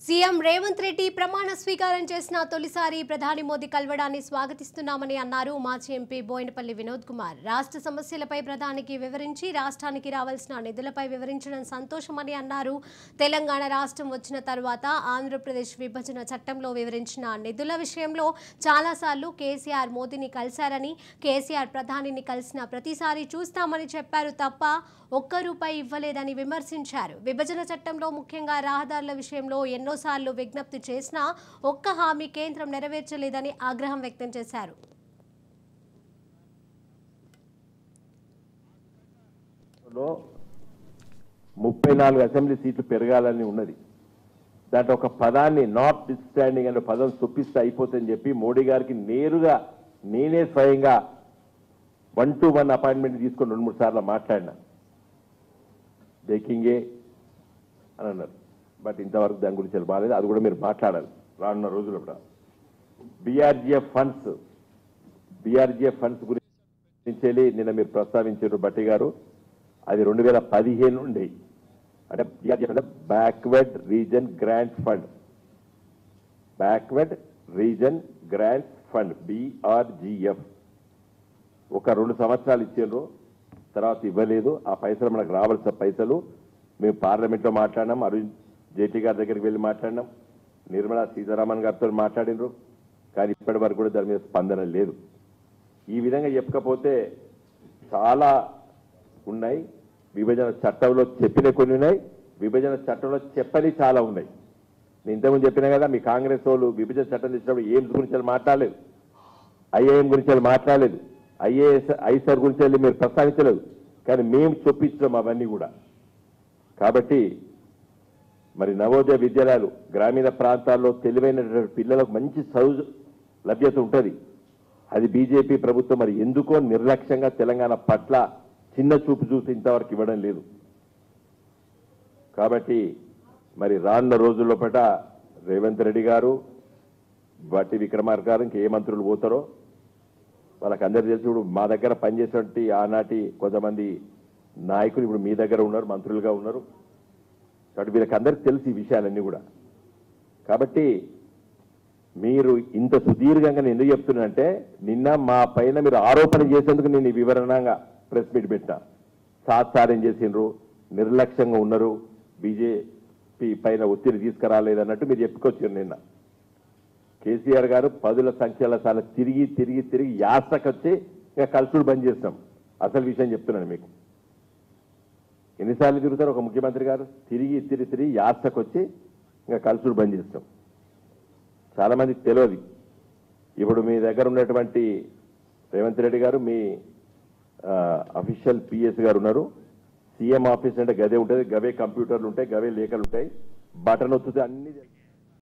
CM Revanth Reddy ప్రమాణ స్వీకారం చేసిన తొలిసారి ప్రధాని మోదీ కలవడాన్ని స్వాగతిస్తున్నామని అన్నారు మాజీ ఎంపీ బోయినపల్లి వినోద్ కుమార్. రాష్ట్ర సమస్యలపై ప్రధానికి వివరించి రాష్ట్రానికి రావాల్సిన నిధులపై వివరించడం సంతోషమని అన్నారు. తెలంగాణ రాష్ట్రం వచ్చిన తర్వాత ఆంధ్రప్రదేశ్ విభజన చట్టంలో వివరించిన నిధుల విషయంలో చాలాసార్లు కేసీఆర్ మోదీని కలిశారని, కేసీఆర్ ప్రధానిని కలిసిన ప్రతిసారి చూస్తామని చెప్పారు తప్ప ఒక్క రూపాయి ఇవ్వలేదని విమర్శించారు. విభజన చట్టంలో ముఖ్యంగా రహదారుల విషయంలో ఎన్నోసార్లు విజ్ఞప్తి చేసినా ఒక్క హామీ కేంద్రం నెరవేర్చలేదని ఆగ్రహం వ్యక్తం చేశారు. 34 అసెంబ్లీ సీట్లు పెరగాలని ఉన్నది. దాంట్లో ఒక పదాన్ని నాట్ స్టాండింగ్ అనే పదం చూపిస్తే అయిపోతుందని చెప్పి మోడీ గారికి నేరుగా నేనే స్వయంగా 1-to-1 అపాయింట్మెంట్ తీసుకొని 2-3 సార్లు మాట్లాడినా. బేకింగే అని అన్నారు. బట్ ఇంతవరకు దాని గురించి బాగాలేదు. అది కూడా మీరు మాట్లాడాలి రానున్న రోజుల్లో కూడా. బీఆర్జీఎఫ్ ఫండ్స్ గురించి నిన్న మీరు ప్రస్తావించారు బట్టి గారు. అది 2015 నుండి అంటే బీఆర్జీఎఫ్ అంటే backward reason grant fund BRGF. ఒక 2 సంవత్సరాలు ఇచ్చారు, తర్వాత ఇవ్వలేదు. ఆ పైసలు మనకు రావాల్సిన పైసలు మేము పార్లమెంట్లో మాట్లాడినాం, అరుణ్ జైట్లీ గారి దగ్గరికి వెళ్ళి మాట్లాడినాం, నిర్మలా సీతారామన్ గారితో మాట్లాడినరు. కానీ ఇప్పటి వరకు కూడా దాని మీద స్పందన లేదు. ఈ విధంగా చెప్పకపోతే చాలా ఉన్నాయి. విభజన చట్టంలో చెప్పిన కొన్ని ఉన్నాయి, విభజన చట్టంలో చెప్పని చాలా ఉన్నాయి. నేను ఇంతకుముందు చెప్పినా కదా, మీ కాంగ్రెస్ వాళ్ళు విభజన చట్టం తెచ్చినప్పుడు ఎయిమ్స్ గురించి మాట్లాడలేదు, ఐఏఎం గురించి మాట్లాడలేదు, ఐసర్ గురించి మీరు ప్రస్తావించలేదు. కానీ మేము చొప్పించాం అవన్నీ కూడా. కాబట్టి మరి నవోదయ విద్యాలయాలు గ్రామీణ ప్రాంతాల్లో తెలివైనటువంటి పిల్లలకు మంచి చదువు లభ్యత ఉంటుంది. అది బీజేపీ ప్రభుత్వం మరి ఎందుకో నిర్లక్ష్యంగా తెలంగాణ పట్ల చిన్న చూపు చూసి ఇంతవరకు ఇవ్వడం లేదు. కాబట్టి మరి రానున్న రోజుల్లో పట రేవంత్ రెడ్డి గారు, బట్టి విక్రమార్క గారు, ఇంకే మంత్రులు పోతారో వాళ్ళకి అందరు తెలిసి ఇప్పుడు మా దగ్గర పనిచేసినటువంటి ఆనాటి కొంతమంది నాయకులు ఇప్పుడు మీ దగ్గర ఉన్నారు, మంత్రులుగా ఉన్నారు. కాబట్టి వీళ్ళకి అందరికి తెలిసి ఈ విషయాలన్నీ కూడా. కాబట్టి మీరు ఇంత సుదీర్ఘంగా నేను ఎందుకు చెప్తున్నానంటే, నిన్న మా పైన మీరు ఆరోపణ చేసేందుకు నేను ఈ వివరణంగా ప్రెస్ మీట్ పెట్టా. సాత్సారం చేసిండ్రు, నిర్లక్ష్యంగా ఉన్నారు, బీజేపీ పైన ఒత్తిడి తీసుకురాలేదన్నట్టు మీరు చెప్పుకొచ్చారు. నిన్న కేసీఆర్ గారు 10ల సంఖ్యల సార్లు తిరిగి యాసకొచ్చి ఇంకా కలుసుడు బంద్ చేస్తాం. అసలు విషయం చెప్తున్నాను మీకు. ఎన్నిసార్లు తిరుగుతారు ఒక ముఖ్యమంత్రి గారు? తిరిగి యాసకొచ్చి ఇంకా కలుసుడు బంద్ చేస్తాం. చాలా మందికి తెలియదు. ఇప్పుడు మీ దగ్గర ఉన్నటువంటి రేవంత్ రెడ్డి గారు, మీ అఫీషియల్ పిఎస్ గారు ఉన్నారు. సీఎం ఆఫీస్ అంటే గదే ఉంటుంది, గవే కంప్యూటర్లు ఉంటాయి, గవే లేఖలు ఉంటాయి. బటన్ వస్తుంది, అన్ని